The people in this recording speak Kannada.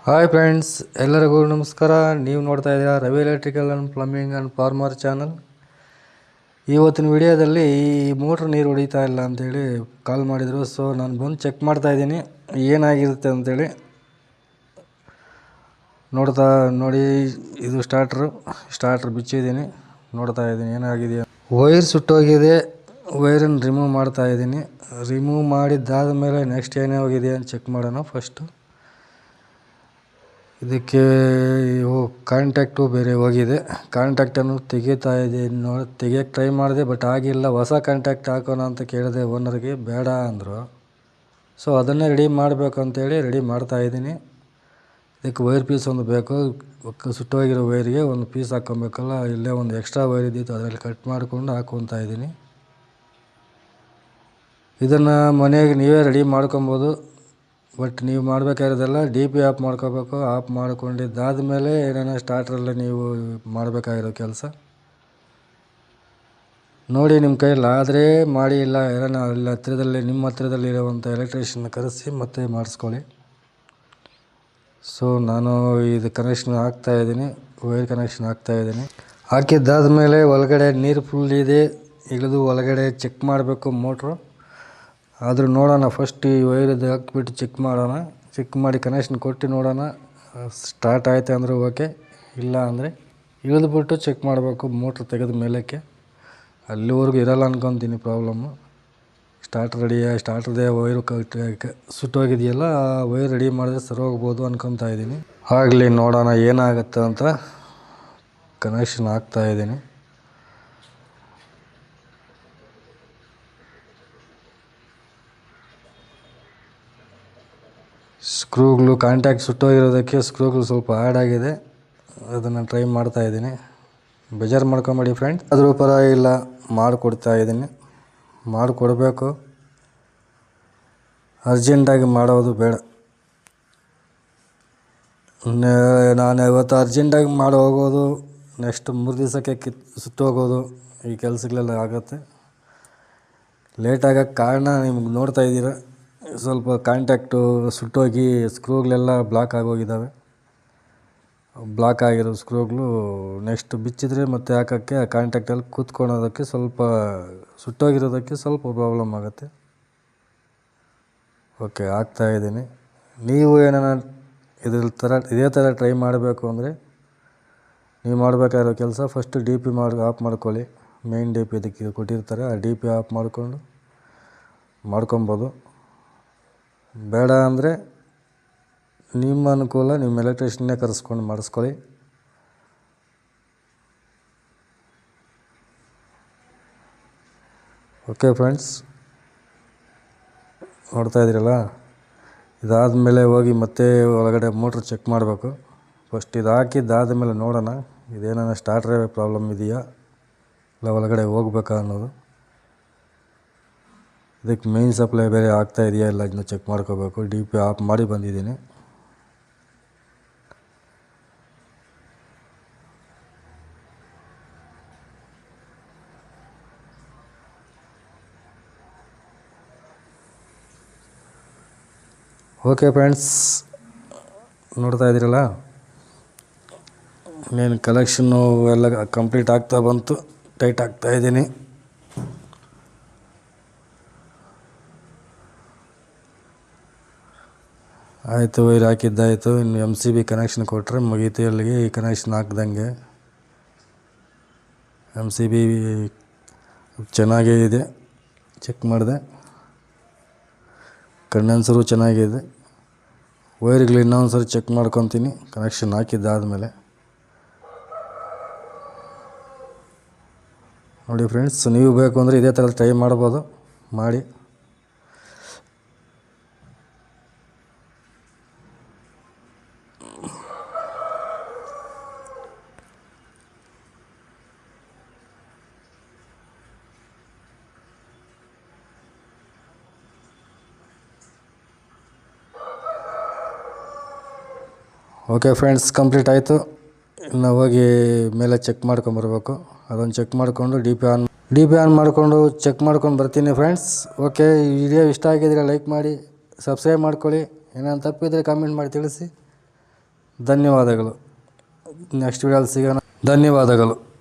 ಹಾಯ್ ಫ್ರೆಂಡ್ಸ್, ಎಲ್ಲರಿಗೂ ನಮಸ್ಕಾರ. ನೀವು ನೋಡ್ತಾ ಇದ್ದೀರಾ Ravi electrical and plumbing and farmer channel. ಇವತ್ತಿನ ವಿಡಿಯೋದಲ್ಲಿ ಈ ಮೋಟ್ರ್ ನೀರು ಹೊಡಿತಾ ಇಲ್ಲ ಅಂಥೇಳಿ ಕಾಲ್ ಮಾಡಿದರು. ಸೊ ನಾನು ಬಂದು ಚೆಕ್ ಮಾಡ್ತಾಯಿದ್ದೀನಿ ಏನಾಗಿರುತ್ತೆ ಅಂಥೇಳಿ. ನೋಡಿ, ಇದು ಸ್ಟಾರ್ಟ್ರ್ ಬಿಚ್ಚಿದ್ದೀನಿ. ನೋಡ್ತಾ ಇದ್ದೀನಿ ಏನಾಗಿದೆ. ವೈರ್ ಸುಟ್ಟೋಗಿದೆ. ವೈರನ್ನು ರಿಮೂವ್ ಮಾಡ್ತಾಯಿದ್ದೀನಿ. ರಿಮೂವ್ ಮಾಡಿದ್ದಾದ ಮೇಲೆ ನೆಕ್ಸ್ಟ್ ಏನೇ ಹೋಗಿದೆ ಅಂತ ಚೆಕ್ ಮಾಡೋಣ. ಫಸ್ಟು ಇದಕ್ಕೆ ಕಾಂಟ್ಯಾಕ್ಟು ಬೇರೆ ಹೋಗಿದೆ. ಕಾಂಟ್ಯಾಕ್ಟನ್ನು ತೆಗಿಯೋಕ್ಕೆ ಟ್ರೈ ಮಾಡಿದೆ, ಬಟ್ ಆಗಿಲ್ಲ. ಹೊಸ ಕಾಂಟ್ಯಾಕ್ಟ್ ಹಾಕೋಣ ಅಂತ ಕೇಳಿದೆ ಓನರ್ಗೆ, ಬೇಡ ಅಂದರು. ಸೊ ಅದನ್ನೇ ರೆಡಿ ಮಾಡಬೇಕಂತೇಳಿ ರೆಡಿ ಮಾಡ್ತಾಯಿದ್ದೀನಿ. ಇದಕ್ಕೆ ವೈರ್ ಪೀಸ್ ಒಂದು ಬೇಕು. ಸುಟ್ಟೋಗಿರೋ ವೈರಿಗೆ ಒಂದು ಪೀಸ್ ಹಾಕ್ಕೊಬೇಕಲ್ಲ. ಇಲ್ಲೇ ಒಂದು ಎಕ್ಸ್ಟ್ರಾ ವೈರ್ ಇದ್ದಿತ್ತು, ಅದರಲ್ಲಿ ಕಟ್ ಮಾಡಿಕೊಂಡು ಹಾಕ್ಕೊತಾ ಇದ್ದೀನಿ. ಇದನ್ನು ಮನೆಗೆ ನೀವೇ ರೆಡಿ ಮಾಡ್ಕೊಬೋದು. ಬಟ್ ನೀವು ಮಾಡಬೇಕಾಗಿರೋದೆಲ್ಲ DP ಆಫ್ ಮಾಡ್ಕೋಬೇಕು. ಆಫ್ ಮಾಡ್ಕೊಂಡಿದ್ದಾದಮೇಲೆ ಏನೇನೋ ಸ್ಟಾರ್ಟ್ರಲ್ಲಿ ನೀವು ಮಾಡಬೇಕಾಗಿರೋ ಕೆಲಸ ನೋಡಿ. ನಿಮ್ಮ ಕೈಲಾದರೆ ಮಾಡಿ, ಇಲ್ಲ ಯಾರನ್ನ ಅಲ್ಲಿ ನಿಮ್ಮ ಹತ್ರದಲ್ಲಿರುವಂಥ ಎಲೆಕ್ಟ್ರಿಷಿಯನ್ನ ಕರೆಸಿ ಮತ್ತೆ ಮಾಡಿಸ್ಕೊಳ್ಳಿ. ಸೊ ನಾನು ಇದು ಕನೆಕ್ಷನ್ ಹಾಕ್ತಾಯಿದ್ದೀನಿ, ವೈರ್ ಕನೆಕ್ಷನ್ ಹಾಕ್ತಾಯಿದ್ದೀನಿ. ಹಾಕಿದ್ದಾದಮೇಲೆ ಒಳಗಡೆ ನೀರು ಫುಲ್ ಇದೆ, ಇಳಿದು ಒಳಗಡೆ ಚೆಕ್ ಮಾಡಬೇಕು ಮೋಟ್ರು. ಆದರೂ ನೋಡೋಣ, ಫಸ್ಟ್ ಈ ವೈರದ್ದು ಹಾಕ್ಬಿಟ್ಟು ಚೆಕ್ ಮಾಡೋಣ. ಚೆಕ್ ಮಾಡಿ ಕನೆಕ್ಷನ್ ಕೊಟ್ಟು ನೋಡೋಣ. ಸ್ಟಾರ್ಟ್ ಆಯ್ತು ಅಂದರೆ ಓಕೆ, ಇಲ್ಲ ಅಂದರೆ ಇಳಿದ್ಬಿಟ್ಟು ಚೆಕ್ ಮಾಡಬೇಕು ಮೋಟ್ರ್ ತೆಗೆದ ಮೇಲಕ್ಕೆ. ಅಲ್ಲಿವರೆಗೂ ಇರಲ್ಲ ಅನ್ಕೊತೀನಿ ಪ್ರಾಬ್ಲಮ್ಮು. ಸ್ಟಾರ್ಟ್ರದೇ ವೈರು ಸುಟ್ಟೋಗಿದೆಯಲ್ಲ, ಆ ವೈರ್ ರೆಡಿ ಮಾಡಿದ್ರೆ ಸರಿ ಹೋಗ್ಬೋದು ಅನ್ಕೊತಾ ಇದ್ದೀನಿ. ಆಗಲಿ, ನೋಡೋಣ ಏನಾಗುತ್ತೆ ಅಂತ. ಕನೆಕ್ಷನ್ ಹಾಕ್ತಾಯಿದ್ದೀನಿ. ಸ್ಕ್ರೂಗಳು ಕಾಂಟ್ಯಾಕ್ಟ್ ಸುಟ್ಟೋಗಿರೋದಕ್ಕೆ ಸ್ಕ್ರೂಗಳು ಸ್ವಲ್ಪ ಹಾರ್ಡ್ ಆಗಿದೆ. ಅದನ್ನು ಟ್ರೈ ಮಾಡ್ತಾಯಿದ್ದೀನಿ. ಬೇಜಾರು ಮಾಡ್ಕೊಂಬೇಡಿ ಫ್ರೆಂಡ್ಸ್, ಆದರೂ ಪರವಾಗಿಲ್ಲ, ಮಾಡಿಕೊಡ್ತಾಯಿದ್ದೀನಿ. ಮಾಡಿಕೊಡ್ಬೇಕು, ಅರ್ಜೆಂಟಾಗಿ ಮಾಡೋದು ಬೇಡ. ನಾನು ಇವತ್ತು ಅರ್ಜೆಂಟಾಗಿ ಮಾಡಿ ಹೋಗೋದು, ನೆಕ್ಸ್ಟ್ 3 ದಿವಸಕ್ಕೆ ಸುಟ್ಟೋಗೋದು, ಈ ಕೆಲಸಗಳೆಲ್ಲ ಆಗುತ್ತೆ. ಲೇಟಾಗೋಕ್ಕೆ ಕಾರಣ ನಿಮ್ಗೆ ನೋಡ್ತಾ ಇದ್ದೀರ. ಸ್ವಲ್ಪ ಕಾಂಟ್ಯಾಕ್ಟು ಸುಟ್ಟೋಗಿ ಸ್ಕ್ರೂಗಳೆಲ್ಲ ಬ್ಲಾಕ್ ಆಗೋಗಿದ್ದಾವೆ. ಬ್ಲಾಕ್ ಆಗಿರೋ ಸ್ಕ್ರೂಗಳು ನೆಕ್ಸ್ಟ್ ಬಿಚ್ಚಿದ್ರೆ ಮತ್ತೆ ಹಾಕೋಕ್ಕೆ ಕಾಂಟ್ಯಾಕ್ಟಲ್ಲಿ ಕೂತ್ಕೊಳೋದಕ್ಕೆ ಸ್ವಲ್ಪ ಸುಟ್ಟೋಗಿರೋದಕ್ಕೆ ಸ್ವಲ್ಪ ಪ್ರಾಬ್ಲಮ್ ಆಗುತ್ತೆ. ಓಕೆ, ಹಾಕ್ತಾಯಿದ್ದೀನಿ. ನೀವು ಏನಾರ ಇದೇ ಥರ ಟ್ರೈ ಮಾಡಬೇಕು ಅಂದರೆ ನೀವು ಮಾಡಬೇಕಾಗಿರೋ ಕೆಲಸ, ಫಸ್ಟು DP ಆಫ್ ಮಾಡ್ಕೊಳ್ಳಿ. ಮೇನ್ DP ಇದಕ್ಕೆ ಕೊಟ್ಟಿರ್ತಾರೆ, ಆ DP ಆಫ್ ಮಾಡ್ಕೊಬೋದು. ಬೇಡ ಅಂದರೆ ನಿಮ್ಮ ಅನುಕೂಲ, ನಿಮ್ಮ ಎಲೆಕ್ಟ್ರಿಷಿಯನ್ನೇ ಕರೆಸ್ಕೊಂಡು ಮಾಡಿಸ್ಕೊಳ್ಳಿ. ಓಕೆ ಫ್ರೆಂಡ್ಸ್, ನೋಡ್ತಾ ಇದ್ದೀರಲ್ಲ. ಇದಾದಮೇಲೆ ಹೋಗಿ ಮತ್ತೆ ಒಳಗಡೆ ಮೋಟ್ರ್ ಚೆಕ್ ಮಾಡಬೇಕು. ಫಸ್ಟ್ ಇದು ಹಾಕಿದ್ದಾದಮೇಲೆ ನೋಡೋಣ ಇದೇನೋ ಸ್ಟಾರ್ಟ್ರೇ ಪ್ರಾಬ್ಲಮ್ ಇದೆಯಾ, ಇಲ್ಲ ಒಳಗಡೆ ಹೋಗ್ಬೇಕಾ ಅನ್ನೋದು. ಇದಕ್ಕೆ ಮೇನ್ ಸಪ್ಲೈ ಬೇರೆ ಆಗ್ತಾ ಇದೆಯಾ ಇಲ್ಲ ಇದನ್ನು ಚೆಕ್ ಮಾಡ್ಕೋಬೇಕು. DP ಆಫ್ ಮಾಡಿ ಬಂದಿದ್ದೀನಿ. ಓಕೆ ಫ್ರೆಂಡ್ಸ್, ನೋಡ್ತಾ ಇದ್ದೀರಲ್ಲ, ಇನ್ನೇನು ಕಲೆಕ್ಷನ್ನು ಎಲ್ಲ ಕಂಪ್ಲೀಟ್ ಆಗ್ತಾ ಬಂತು. ಟೈಟ್ ಆಗ್ತಾಯಿದ್ದೀನಿ. ಆಯಿತು, ವೈರ್ ಹಾಕಿದ್ದಾಯಿತು. ಇನ್ನು MCB ಕನೆಕ್ಷನ್ ಕೊಟ್ಟರೆ ಮುಗೀತು. ಅಲ್ಲಿಗೆ ಈ ಕನೆಕ್ಷನ್ ಹಾಕ್ದಂಗೆ. MCB ಚೆನ್ನಾಗೇ ಇದೆ, ಚೆಕ್ ಮಾಡಿದೆ. ಕಂಡೆನ್ಸರು ಚೆನ್ನಾಗಿದೆ. ವೈರ್ಗಳು ಇನ್ನೊಂದು ಸರಿ ಚೆಕ್ ಮಾಡ್ಕೊತೀನಿ ಕನೆಕ್ಷನ್ ಹಾಕಿದ್ದಾದಮೇಲೆ. ನೋಡಿ ಫ್ರೆಂಡ್ಸ್, ನೀವು ಬೇಕು ಅಂದರೆ ಇದೇ ಥರ ಟ್ರೈ ಮಾಡ್ಬೋದು, ಮಾಡಿ. ಓಕೆ ಫ್ರೆಂಡ್ಸ್, ಕಂಪ್ಲೀಟ್ ಆಯಿತು. ಇನ್ನು ಹೋಗಿ ಮೇಲೆ ಚೆಕ್ ಮಾಡ್ಕೊಂಬರ್ಬೇಕು. ಅದನ್ನು ಚೆಕ್ ಮಾಡಿಕೊಂಡು DP ಆನ್ ಮಾಡಿಕೊಂಡು ಚೆಕ್ ಮಾಡ್ಕೊಂಡು ಬರ್ತೀನಿ ಫ್ರೆಂಡ್ಸ್. ಓಕೆ, ಈ ವಿಡಿಯೋ ಇಷ್ಟ ಆಗಿದ್ರೆ ಲೈಕ್ ಮಾಡಿ, ಸಬ್ಸ್ಕ್ರೈಬ್ ಮಾಡ್ಕೊಳ್ಳಿ. ಏನಾದ್ರು ತಪ್ಪಿದರೆ ಕಾಮೆಂಟ್ ಮಾಡಿ ತಿಳಿಸಿ. ಧನ್ಯವಾದಗಳು. ನೆಕ್ಸ್ಟ್ ವಿಡಿಯೋದಲ್ಲಿ ಸಿಗೋಣ. ಧನ್ಯವಾದಗಳು.